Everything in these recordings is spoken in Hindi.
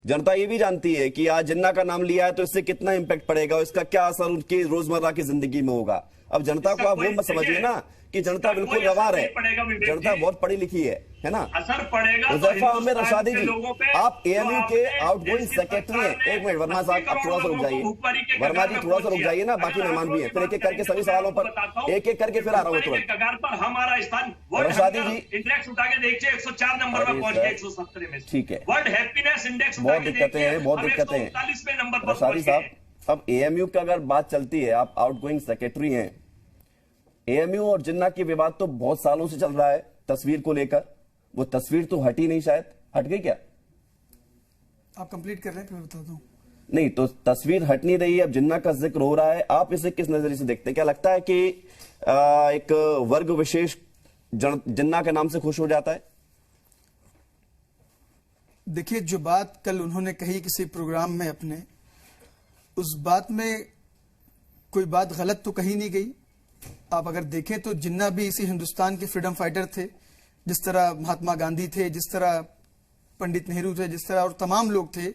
जनता ये भी जानती है कि आज जिन्ना का नाम लिया है तो इससे कितना इंपैक्ट पड़ेगा, इसका क्या असर उनकी रोजमर्रा की जिंदगी में होगा। अब जनता को आप वो मत समझिए ना कि जनता बिल्कुल गवार है, जनता बहुत पढ़ी लिखी है ना। असर पड़ेगा हुज़ैफा अहमद रशादी जी, आप एएमयू के आउटगोइंग सेक्रेटरी हैं। एक मिनट वर्मा साहब, आप थोड़ा सा रुक जाइए, वर्मा जी थोड़ा सा रुक जाइए ना, बाकी मेहमान भी हैं, फिर एक एक करके सभी सवालों पर एक एक करके फिर आ रहा हूँ तुरंत। कगार पर हमारा स्थान रशादी जी इंडेक्स उठा के देखिए 104 नंबर पर पहुंच गया 170 में। ठीक है, वर्ल्ड हैप्पीनेस इंडेक्स बहुत दिक्कतें हैं, बहुत दिक्कतें हैं 139वें नंबर पर। रशादी साहब, अब एएमयू की अगर बात चलती है, आप आउटगोइंग सेक्रेटरी हैं, एएमयू और जिन्ना की विवाद तो बहुत सालों से चल रहा है तस्वीर को लेकर, वो तस्वीर तो हटी नहीं, शायद हट गई क्या? आप कंप्लीट कर रहे हैं फिर बता दूं। नहीं तो तस्वीर हट नहीं रही है, अब जिन्ना का जिक्र हो रहा है, आप इसे किस नजरिए से देखते हैं? क्या लगता है कि एक वर्ग विशेष जिन्ना के नाम से खुश हो जाता है? देखिए, जो बात कल उन्होंने कही किसी प्रोग्राम में अपने, उस बात में कोई बात गलत तो कही नहीं गई। आप अगर देखें तो जिन्ना भी इसी हिंदुस्तान के फ्रीडम फाइटर थे, जिस तरह महात्मा गांधी थे, जिस तरह पंडित नेहरू थे, जिस तरह और तमाम लोग थे,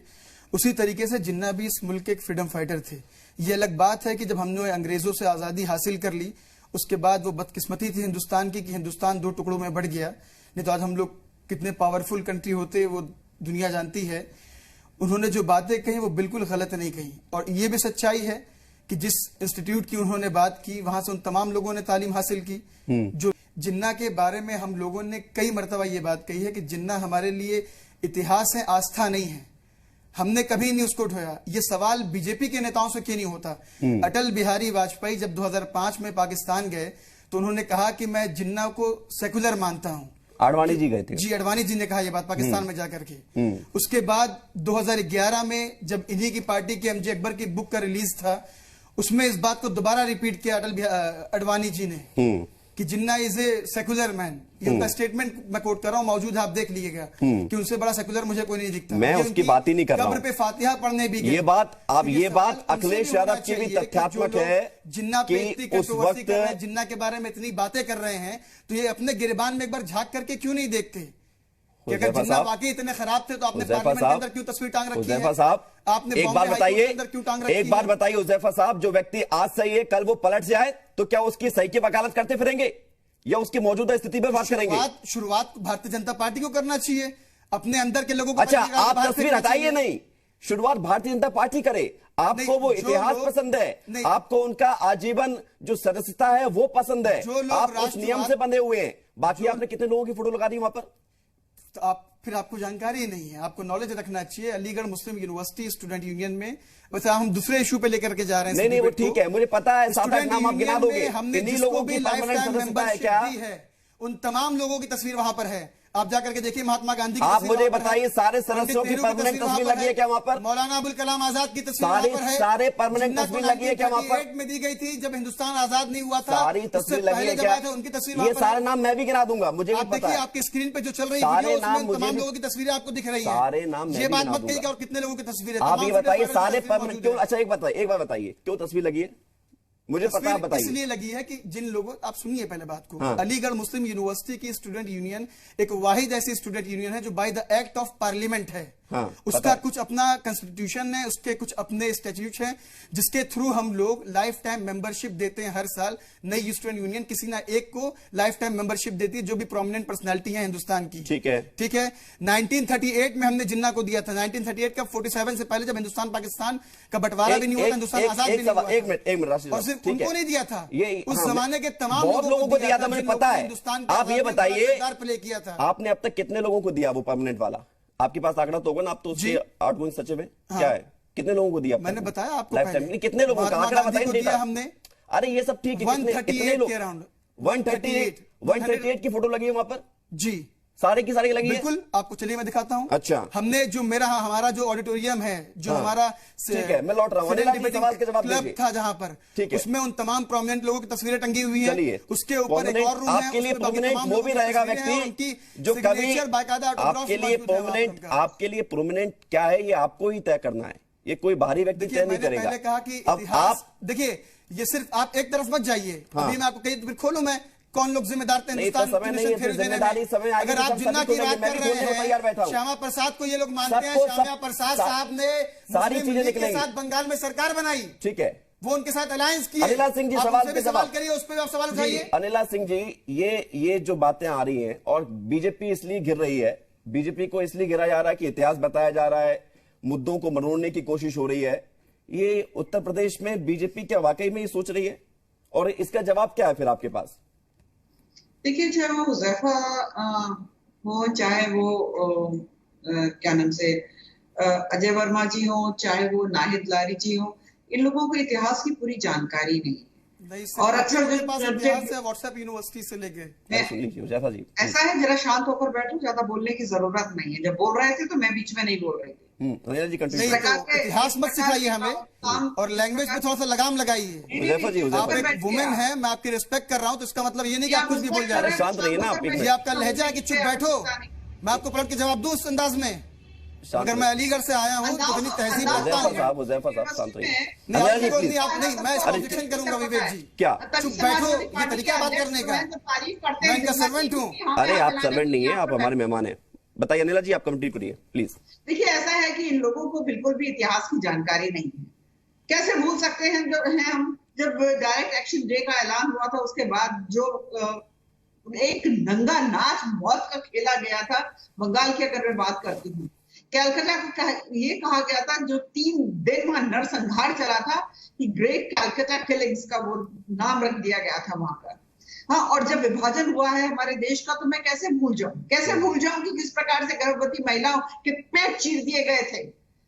उसी तरीके से जिन्ना भी इस मुल्क के एक फ्रीडम फाइटर थे। ये अलग बात है कि जब हमने अंग्रेजों से आज़ादी हासिल कर ली, उसके बाद वो बदकिस्मती थी हिंदुस्तान की कि हिंदुस्तान दो टुकड़ों में बढ़ गया, नहीं तो आज हम लोग कितने पावरफुल कंट्री होते वो दुनिया जानती है। उन्होंने जो बातें कही वो बिल्कुल गलत नहीं कही, और ये भी सच्चाई है कि जिस इंस्टीट्यूट की उन्होंने बात की वहां से उन तमाम लोगों ने तालीम हासिल की। जो जिन्ना के बारे में हम लोगों ने कई मरतबा ये बात कही है कि जिन्ना हमारे लिए इतिहास है, आस्था नहीं है। हमने कभी नहीं उसको उठाया। ये सवाल बीजेपी के नेताओं से क्यों नहीं होता? अटल बिहारी वाजपेयी जब 2005 में पाकिस्तान गए तो उन्होंने कहा कि मैं जिन्ना को सेकुलर मानता हूं। आडवाणी जी गए थे जी, आडवाणी जी ने कहा यह बात पाकिस्तान में जाकर के। उसके बाद 2011 में जब इन्हीं की पार्टी के एमजे अकबर की बुक का रिलीज था, उसमें इस बात को दोबारा रिपीट किया आडवाणी जी ने कि जिन्ना इज ए सेकुलर मैन। ये उनका स्टेटमेंट मैं कोट कर रहा हूं, मौजूद है, आप देख लीजिएगा कि उनसे बड़ा सेकुलर मुझे कोई नहीं दिखता। मैं उसकी बात ही नहीं कर रहा हूं। कब्र पे फातिहा पढ़ने भी ये बात, अब ये बात अखिलेश यादव की भी तथ्यात्मक है जिन्ना पे उस वक्त जिन्ना के बारे में इतनी बातें कर रहे हैं, तो ये अपने गिरबान में एक बार झांक करके क्यों नहीं देखते कि अगर जिन्ना वाकई इतने खराब थे तो आपने पार्लियामेंट के अंदर क्यों तस्वीर टांग रखी है? हुज़ैफा साहब, आपने एक बात बताइए, एक बात है? बताइए हुज़ैफा साहब, जो व्यक्ति आज सही है कल वो पलट जाए तो क्या उसकी सही की वकालत करते फिरेंगे या उसकी मौजूदा स्थिति पर बात करेंगे? शुरुआत भारतीय जनता पार्टी को करना चाहिए, अपने अंदर के लोगों को। अच्छा, आप तस्वीर हटाइए नहीं, शुरुआत भारतीय जनता पार्टी करे। आपको वो इतिहास पसंद है, आपको उनका आजीवन जो सदस्यता है वो पसंद है, आप उस नियम से बंधे हुए हैं। बाकी आपने कितने लोगों की फोटो लगा दी वहां पर? तो आप फिर आपको जानकारी नहीं है, आपको नॉलेज रखना चाहिए। अलीगढ़ मुस्लिम यूनिवर्सिटी स्टूडेंट यूनियन में, वैसे हम दूसरे इशू पे लेकर के जा रहे हैं। नहीं वो ठीक है, मुझे पता है, सात आठ नाम आप गिना दोगे। हमने इन्हीं लोगों की परमानेंट सदस्यता है क्या? उन तमाम लोगों की तस्वीर वहां पर है, आप जाकर के देखिए। महात्मा गांधी की आप मुझे बताइए, सारे सदस्यों की परमानेंट तस्वीर लगी है क्या वहां पर? मौलाना अबुल कलाम आजाद की तस्वीर सारे परमानेंट तस्वीर लगी है क्या वहां पर? में दी गई थी जब हिंदुस्तान आजाद नहीं हुआ था, सारी तस्वीर लगी है क्या? उनकी तस्वीर, ये सारे नाम मैं भी गिना दूंगा, मुझे भी पता है। आपकी स्क्रीन पे जो चल रही सारे नाम, तमाम लोगों की तस्वीरें आपको दिख रही है। सारे नाम ये बात मत कहिएगा और कितने लोगों की तस्वीरें। आप ये बताइए सारे परमानेंट क्यों? अच्छा एक बार बताइए क्यों तस्वीर लगी है, मुझे पता, बताइए। इसलिए लगी है कि जिन लोगों, आप सुनिए पहले बात को। अलीगढ़ मुस्लिम यूनिवर्सिटी की स्टूडेंट यूनियन एक वाहिद ऐसी स्टूडेंट यूनियन है जो by the act of parliament है। उसका कुछ अपना कॉन्स्टिट्यूशन है, उसके कुछ अपने स्टैट्यूट हैं, जिसके थ्रू हम लोग लाइफ टाइम मेंबरशिप देते हैं हर साल। नई स्टूडेंट यूनियन किसी ना एक को लाइफ टाइम मेंबरशिप देती है जो भी प्रोमिनेंट पर्सनैलिटी है हिंदुस्तान की। ठीक है। 1938 में हमने जिन्ना को दिया था। 1938 का 47 से पहले जब हिंदुस्तान पाकिस्तान का बंटवारा भी नहीं हुआ, हिंदुस्तान आजाद भी नहीं हुआ। एक मिनट, और सिर्फ उनको नहीं दिया था, उस जमाने के तमाम बहुत लोगों को दिया था, मुझे पता है। हिंदुस्तान आप ये बताइए, प्ले किया था आपने अब तक कितने लोगों को दिया वो परमानेंट वाला? आपके पास आंकड़ा तो होगा ना, आप तो उसके आउटगोइंग सचिव हैं। क्या है, कितने लोगों को दिया? मैंने बताया आपको पहले कितने लोगों का आंकड़ा बताइए हमने। अरे ये सब ठीक है, कितने लोग? 138 की फोटो लगी है वहां पर जी, सारे की सारी लगी है। बिल्कुल, आपको चलिए मैं दिखाता हूं। अच्छा, हमने जो हमारा जो ऑडिटोरियम है, जो हमारा ठीक है, मैं लौट रहा हूं, सवाल के जवाब क्लब था जहां पर, उसमें उन तमाम प्रोमिनेंट लोगों की तस्वीरें टंगी हुई हैं। उसके ऊपर एक और रूम है, आपके लिए प्रोमिनेंट वो भी रहेगा व्यक्ति जो कभी आपके लिए प्रोमिनेंट क्या है ये आपको ही तय करना है, ये कोई बाहरी व्यक्ति तय नहीं करेगा। पहले कहा कि इतिहास, देखिए ये सिर्फ आप एक तरफ मत जाइए। अभी मैं आपको कहीं फिर खोलूं मैं कौन लोग जिम्मेदार थे नहीं, तो हिंदुस्तान समय नहीं है, फेर देने जिम्मेदारी समय में? आएगी अगर तो आप सब जिन्ना की सभी बात मैं कर भी बोलने को रहे तैयार बैठा हैं, हूं। श्यामा प्रसाद को ये लोग मानते हैं, सबको श्यामा सब- प्रसाद सा- साहब ने सारी मुस्लिम चीजें लीग के निकलेंगी। साथ बंगाल में सरकार बनाई, ठीक है, वो उनके साथ अलायंस की है। अनिला सिंह जी आप सवाल उनसे पे भी सवाल जवाब। करिए, उस पर भी आप सवाल उठाइए। अनिला सिंह जी, ये जो बातें आ रही हैं और बीजेपी इसलिए गिर रही है, बीजेपी को इसलिए गिरा जा रहा है कि इतिहास बताया जा रहा है, मुद्दों को मरोड़ने की कोशिश हो रही है, ये उत्तर प्रदेश में बीजेपी क्या वाकई में ये सोच रही है? और इसका जवाब क्या है फिर आपके पास? देखिए, चाहे वो हुज़ैफा हो, चाहे वो क्या नाम से अजय वर्मा जी हो, चाहे वो नाहिद लारी जी हो, इन लोगों को इतिहास की पूरी जानकारी नहीं। और अक्सर जो व्हाट्सएप यूनिवर्सिटी से लेके जी ऐसा है, जरा शांत होकर बैठो, ज्यादा बोलने की जरूरत नहीं है। जब बोल रहे थे तो मैं बीच में नहीं बोल रही थी। अनिला जी कंटिन्यू। तो इतिहास मत सिखाइए हमें और लैंग्वेज पे थोड़ा सा लगाम लगाइए। हुज़ैफा जी, आप एक वुमेन है, मैं आपकी रिस्पेक्ट कर रहा हूँ, तो इसका मतलब ये नहीं कि आप कुछ भी बोल जा रहे हैं। शांत रहिए ना आप। ये आपका लहजा है कि चुप बैठो, मैं आपको पलट के जवाब दूं उस अंदाज में। अगर मैं अलीगढ़ से आया हूँ तो इतनी तहजीब रखता हूँ। हुज़ैफा साहब शांत रहिए। नहीं, अनिला जी आप प्लीज। नहीं, मैं इसका ऑब्जेक्शन करूंगा विवेक जी। क्या? चुप बैठो, ये तरीका बात करने का। मैं इनका सर्वेंट हूँ। अरे आप सर्वेंट नहीं है, आप हमारे मेहमान हैं। बताइए अनिला जी, आप कंप्लीट करिए प्लीज। देखिए, ऐसा है कि इन लोगों को बिल्कुल भी इतिहास की जानकारी नहीं है। कैसे भूल सकते हैं हम जब डायरेक्ट एक्शन डे का ऐलान हुआ था, उसके बाद जो एक नंगा नाच मौत का खेला गया था बंगाल की, अगर मैं बात करती हूँ, कैलकाटा का ये कहा गया था, जो 3 दिन वहां नरसंहार चला था, कि ग्रेट कैलकाटा किलिंग्स का वो नाम रख दिया गया था वहां पर। हाँ, और जब विभाजन हुआ है हमारे देश का, तो मैं कैसे भूल जाऊं कि किस प्रकार से गर्भवती महिलाओं के पेट चीर दिए गए थे।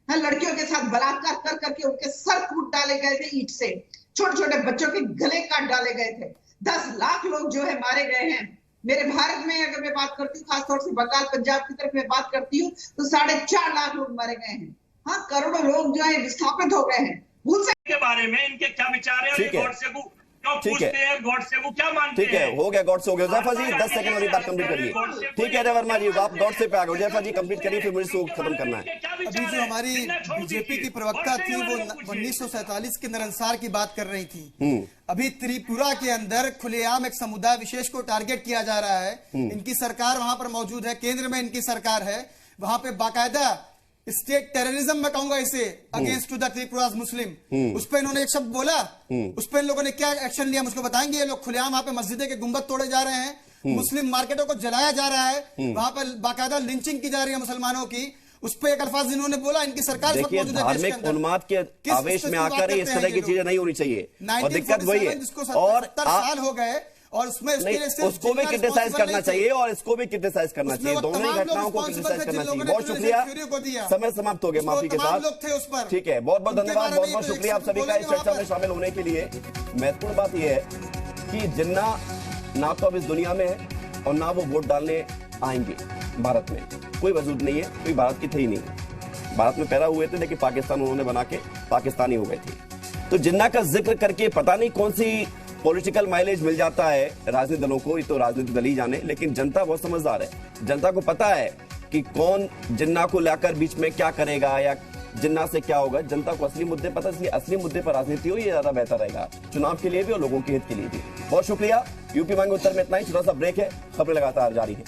हाँ, लड़कियों के साथ बलात्कार कर करके उनके सर कूट डाले गए थे ईंट से, छोटे छोटे बच्चों के गले काट डाले गए थे। 10 लाख लोग जो है मारे गए हैं। मेरे भारत में अगर मैं बात करती हूँ, खासतौर से बंगाल पंजाब की तरफ मैं बात करती हूँ, तो 4.5 लाख लोग मारे गए हैं। हाँ, करोड़ों लोग जो है विस्थापित हो गए हैं। भूल के बारे में इनके क्या विचार है, और ये गॉडसे को क्यों पूछते हैं, गॉडसे को क्या मानते हैं? ठीक है, हो गया गॉडसे, हो गया। हुज़ैफा जी 10 सेकंड वाली बात कंप्लीट करिए। ठीक है अजय वर्मा जी, आप गॉडसे पे आ गए। हुज़ैफा जी कंप्लीट करिए, फिर मुझे शो खत्म करना है। अभी जो हमारी बीजेपी की प्रवक्ता थी, वो 1947 के नरसंहार की बात कर रही थी। अभी त्रिपुरा के अंदर खुलेआम एक समुदाय विशेष को टारगेट किया जा रहा है। इनकी सरकार वहां पर मौजूद है, केंद्र में इनकी सरकार है, वहां पे बाकायदा स्टेट टेररिज्म में कहूंगा इसे, अगेंस्ट टू द त्रिपुराज मुस्लिम, उस पर इन्होंने एक शब्द बोला, उस पर इन लोगों ने क्या एक्शन लिया मुझको बताएंगे? ये लोग खुलेआम वहां पे मस्जिदों के गुंबद तोड़े जा रहे हैं, मुस्लिम मार्केटों को जलाया जा रहा है, वहां पर बाकायदा लिंचिंग की जा रही है मुसलमानों की। उस पर एक अल्फाज इन्होंने बोला, इनकी सरकार देखिए, धार्मिक उन्माद के आवेश में आकर इस तरह की चीजें नहीं होनी चाहिए, और दिक्कत वही है। और 70 साल हो गए, और उसमें उसको भी क्रिटिसाइज करना चाहिए और इसको भी क्रिटिसाइज करना चाहिए, दोनों ही घटनाओं को क्रिटिसाइज करना चाहिए। बहुत शुक्रिया, समय समाप्त हो गया, माफी के साथ। ठीक है, बहुत बहुत धन्यवाद, बहुत बहुत शुक्रिया आप सभी का इस चर्चा में शामिल होने के लिए। महत्वपूर्ण बात यह है कि जिन्ना ना तो अब इस दुनिया में है और ना वो वोट डालने आएंगे भारत में, कोई वजूद नहीं है, कोई भारत की थे ही नहीं। भारत में पैदा हुए थे, लेकिन पाकिस्तान उन्होंने बना के पाकिस्तानी हो गए थे। तो जिन्ना का जिक्र करके पता नहीं कौन सी पॉलिटिकल माइलेज मिल जाता है राजनीतिक दलों को, ये तो राजनीतिक दल ही जाने, लेकिन जनता बहुत समझदार है। जनता को पता है कि कौन जिन्ना को लाकर बीच में क्या करेगा या जिन्ना से क्या होगा। जनता को असली मुद्दे पता, इसलिए असली मुद्दे पर राजनीति हो, ये ज्यादा बेहतर रहेगा, चुनाव के लिए भी और लोगों के हित के लिए भी। बहुत शुक्रिया। यूपी मांगे उत्तर में इतना ही, छोटा सा ब्रेक है, खबरें लगातार जारी है।